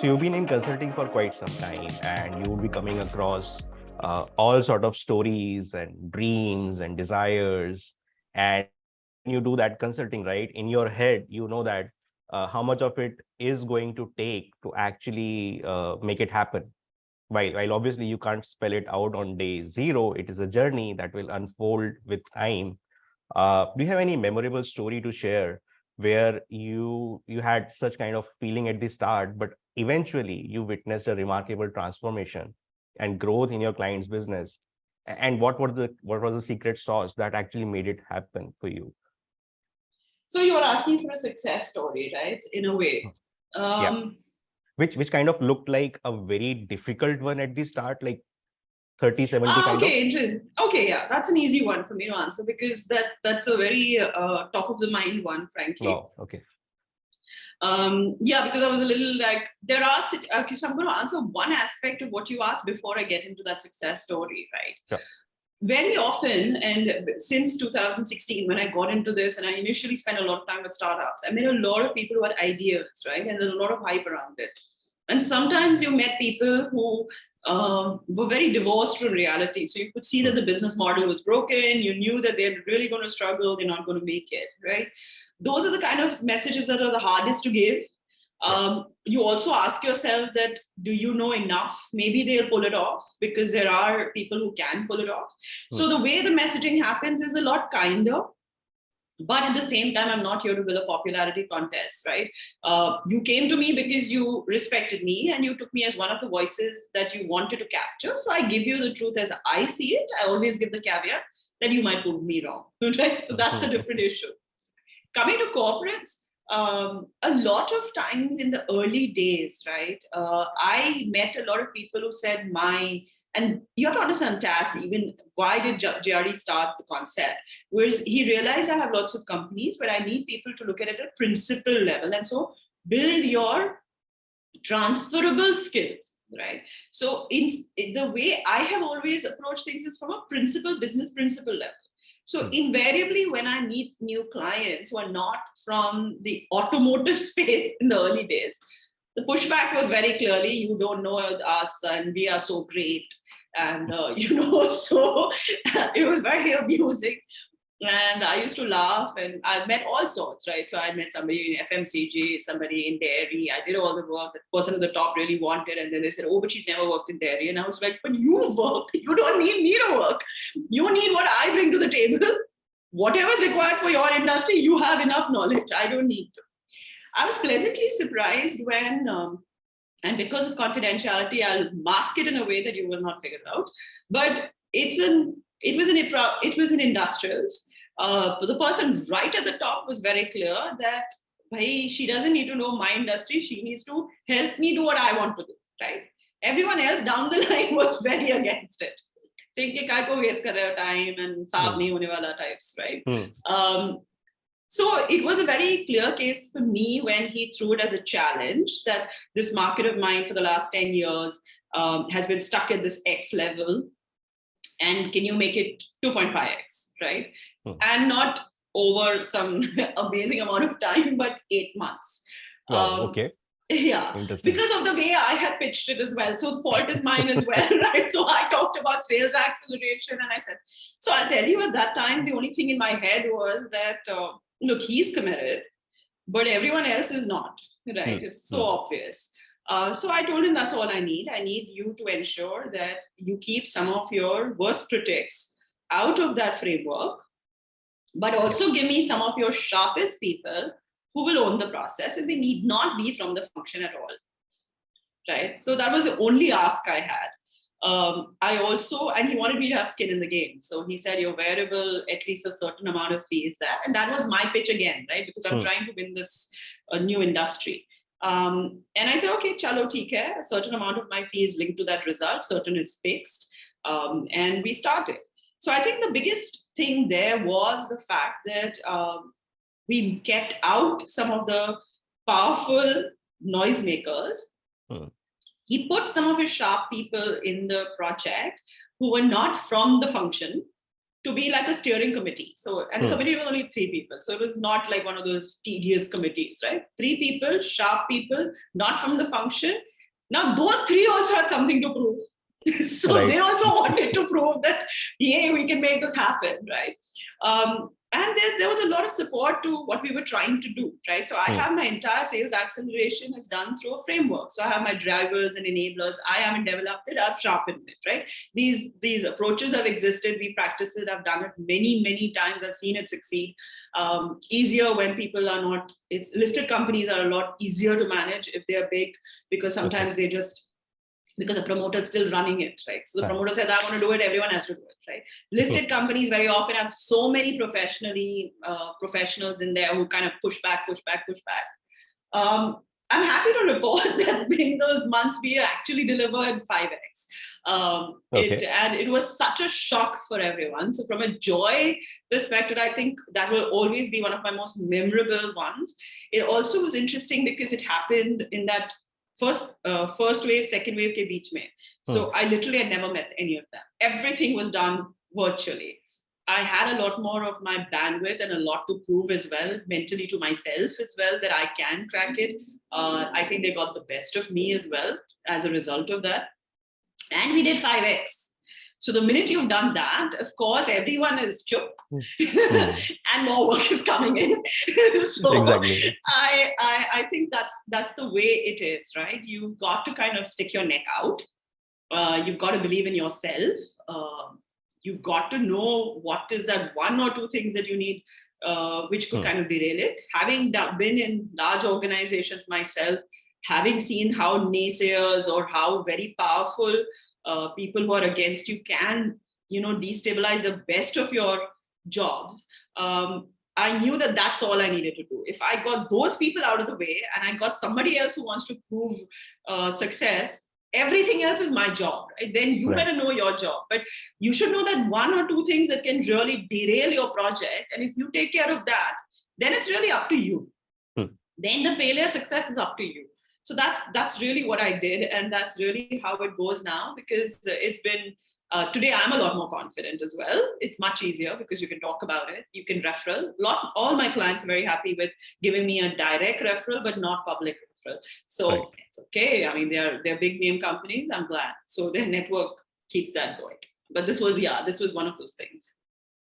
So you've been in consulting for quite some time, and you would be coming across all sort of stories and dreams and desires. And when you do that consulting, right, in your head, you know that how much of it is going to take to actually make it happen. While obviously you can't spell it out on day zero, it is a journey that will unfold with time. Do you have any memorable story to share where you had such kind of feeling at the start, but eventually you witnessed a remarkable transformation and growth in your client's business? And what was the secret sauce that actually made it happen for you? So you're asking for a success story, right? In a way. Yeah, Um, which kind of looked like a very difficult one at the start, like 30-70 kind of. okay, interesting. Okay, yeah, that's an easy one for me to answer because that's a very top of the mind one, frankly. Oh, okay. Yeah, because I was a little like okay, so I'm going to answer one aspect of what you asked before I get into that success story, right? Sure. Very often, and since 2016, when I got into this and I initially spent a lot of time with startups, I met a lot of people who had ideas, right? And there's a lot of hype around it. And sometimes you met people who were very divorced from reality. So you could see that the business model was broken. You knew that they're really going to struggle. They're not going to make it, right? Those are the kind of messages that are the hardest to give. You also ask yourself that, do you know enough? Maybe they'll pull it off because there are people who can pull it off. So the way the messaging happens is a lot kinder. But at the same time, I'm not here to win a popularity contest, right? You came to me because you respected me and you took me as one of the voices that you wanted to capture. So I give you the truth as I see it. I always give the caveat that you might prove me wrong, right? So that's a different issue. Coming to corporates, a lot of times in the early days, right, I met a lot of people who said and you have to understand TAS, even why did JRE start the concept? Whereas he realized I have lots of companies, but I need people to look at it at a principal level. And so build your transferable skills, right? So in the way I have always approached things is from a business principle level. So invariably, when I meet new clients who are not from the automotive space in the early days, the pushback was very clearly, you don't know us and we are so great. And, so it was very amusing. And I used to laugh, and I met all sorts, right? So I met somebody in FMCG, somebody in dairy. I did all the work that person at the top really wanted. And then they said, oh, but she's never worked in dairy. And I was like, but you work. You don't need me to work. You need what I bring to the table. Whatever is required for your industry, you have enough knowledge. I don't need to. I was pleasantly surprised when, and because of confidentiality, I'll mask it in a way that you will not figure it out. But it was in industrials. The person right at the top was very clear that she doesn't need to know my industry. She needs to help me do what I want to do, right? Everyone else down the line was very against it. Saying कि काय को waste कर रहे हो time and साफ नहीं होने वाला types, right? So it was a very clear case for me when he threw it as a challenge that this market of mine for the last 10 years has been stuck at this X level. And can you make it 2.5x, right? And not over some amazing amount of time, but 8 months. Wow, okay. Yeah, because of the way I had pitched it as well. So the fault is mine as well, right? So I talked about sales acceleration and I said, so I'll tell you at that time, the only thing in my head was that, look, he's committed, but everyone else is not, right? It's so obvious. So I told him that's all I need. I need you to ensure that you keep some of your worst critics out of that framework, but also give me some of your sharpest people who will own the process, and they need not be from the function at all, right? So that was the only ask I had. And he wanted me to have skin in the game. So he said, you're variable at least a certain amount of fees there. And that was my pitch again, right? Because I'm trying to win this new industry. And I said, okay, chalo theek hai. A certain amount of my fee is linked to that result, certain is fixed. And we started. So I think the biggest thing there was the fact that we kept out some of the powerful noisemakers. He put some of his sharp people in the project who were not from the function, to be like a steering committee. So, and the committee was only 3 people. So it was not like one of those tedious committees, right? 3 people, sharp people, not from the function. Now, those 3 also had something to prove. So they also wanted to prove that, yeah, we can make this happen, right? And there was a lot of support to what we were trying to do, right? So I have my entire sales acceleration is done through a framework. So I have my drivers and enablers. I haven't developed it, I've sharpened it, right? These approaches have existed. We practice it. I've done it many, many times. I've seen it succeed. Easier when people are not, it's listed companies are a lot easier to manage if they're big, because sometimes they just, because the promoter is still running it, right? So the promoter says, I want to do it, everyone has to do it, right? Listed companies very often have so many professionals in there who kind of push back. I'm happy to report that in those months, we actually delivered 5x. And it was such a shock for everyone. So from a joy perspective, I think that will always be one of my most memorable ones. It also was interesting because it happened in that first wave, second wave ke beech mein. So I literally had never met any of them. Everything was done virtually. I had a lot more of my bandwidth and a lot to prove as well, mentally to myself as well, that I can crack it. I think they got the best of me as well as a result of that. And we did 5x. So the minute you've done that, of course, everyone is chup and more work is coming in. So exactly. I think that's the way it is, right? You've got to kind of stick your neck out. You've got to believe in yourself. You've got to know what is that 1 or 2 things that you need, which could kind of derail it. Having been in large organizations myself, having seen how naysayers or how very powerful people who are against you can, destabilize the best of your jobs. I knew that that's all I needed to do. If I got those people out of the way and I got somebody else who wants to prove success, everything else is my job, right? Then you better know your job. But you should know that 1 or 2 things that can really derail your project. And if you take care of that, then it's really up to you. Then the failure success is up to you. So that's really what I did. And that's really how it goes now, because it's been, today I'm a lot more confident as well. It's much easier because you can talk about it. You can referral. All my clients are very happy with giving me a direct referral, but not public referral. So it's okay. I mean, they're big name companies. I'm glad. So their network keeps that going. But this was one of those things.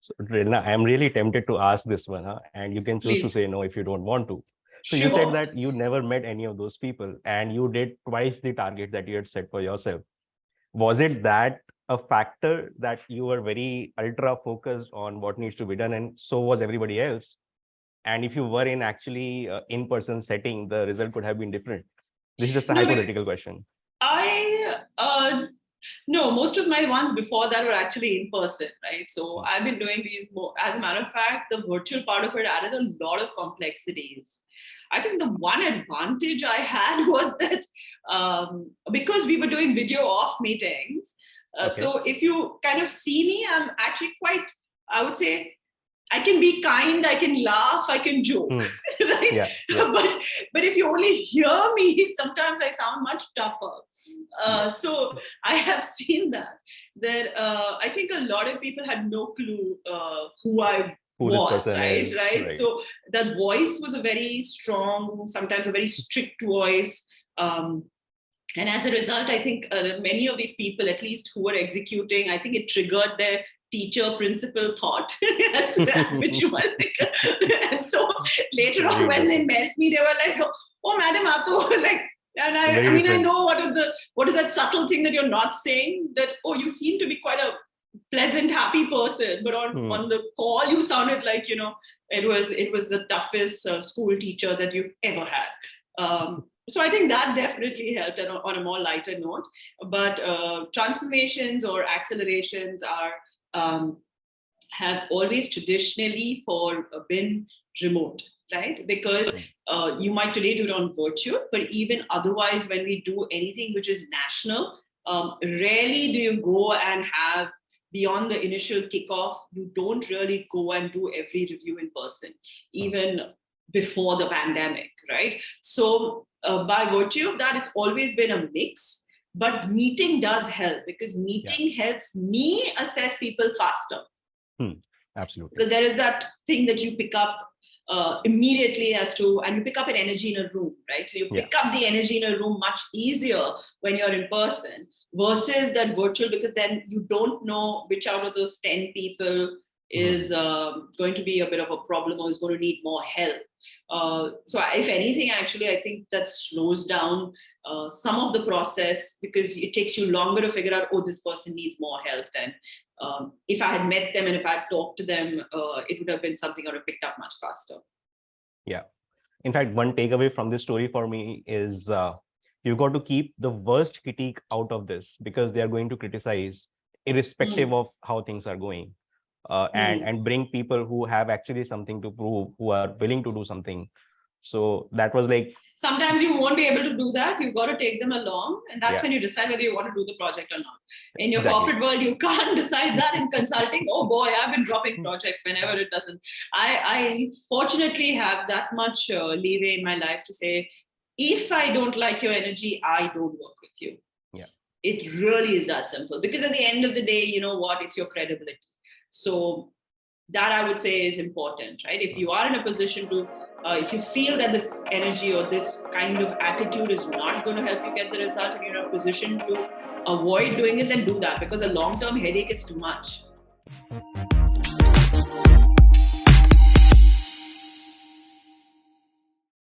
So Delna, I'm really tempted to ask this one, and you can choose to say no if you don't want to. So you said that you never met any of those people and you did twice the target that you had set for yourself. Was it that a factor that you were very ultra focused on what needs to be done, and so was everybody else? And if you were in actually in-person setting, the result could have been different. This is just a hypothetical question. No, most of my ones before that were actually in person, right? So I've been doing these more. As a matter of fact, the virtual part of it added a lot of complexities. I think the one advantage I had was that because we were doing video off meetings, so if you kind of see me, I'm actually quite, I would say, I can be kind, I can laugh, I can joke, right? Yeah. But if you only hear me, sometimes I sound much tougher. So I have seen that I think a lot of people had no clue who I was, right? So that voice was a very strong, sometimes a very strict voice. And as a result, I think many of these people, at least who were executing, I think it triggered their teacher principal thought as the habitual. And so later on, when they met me, they were like, "Oh, madam, aap like." And I know what is that subtle thing that you're not saying, that, oh, you seem to be quite a pleasant, happy person, but on the call, you sounded like, it was the toughest school teacher that you've ever had. So I think that definitely helped on a more lighter note. But transformations or accelerations have always traditionally been remote, right? Because you might today do it on virtual, but even otherwise, when we do anything which is national, rarely do you go and have, beyond the initial kickoff, you don't really go and do every review in person, even before the pandemic, right? So by virtue of that, it's always been a mix, but meeting does help, because meeting helps me assess people faster. Absolutely. Because there is that thing that you pick up immediately and you pick up an energy in a room, right? So you pick up the energy in a room much easier when you're in person versus that virtual, because then you don't know which out of those 10 people is going to be a bit of a problem or is going to need more help. So if anything, actually, I think that slows down some of the process, because it takes you longer to figure out, oh, this person needs more help than if I had met them and if I had talked to them, it would have been something I would have picked up much faster. Yeah. In fact, one takeaway from this story for me is you've got to keep the worst critique out of this, because they are going to criticize irrespective of how things are going. And bring people who have actually something to prove, who are willing to do something. So that was like, sometimes you won't be able to do that. You've got to take them along, and that's when you decide whether you want to do the project or not. In your corporate world, you can't decide that. In consulting, oh boy, I've been dropping projects whenever it doesn't. I fortunately have that much leeway in my life to say, if I don't like your energy, I don't work with you. Yeah. It really is that simple, because at the end of the day, you know what, it's your credibility. So that I would say is important, right? If you are in a position to, if you feel that this energy or this kind of attitude is not going to help you get the result, and you're in a position to avoid doing it, then do that, because a long-term headache is too much.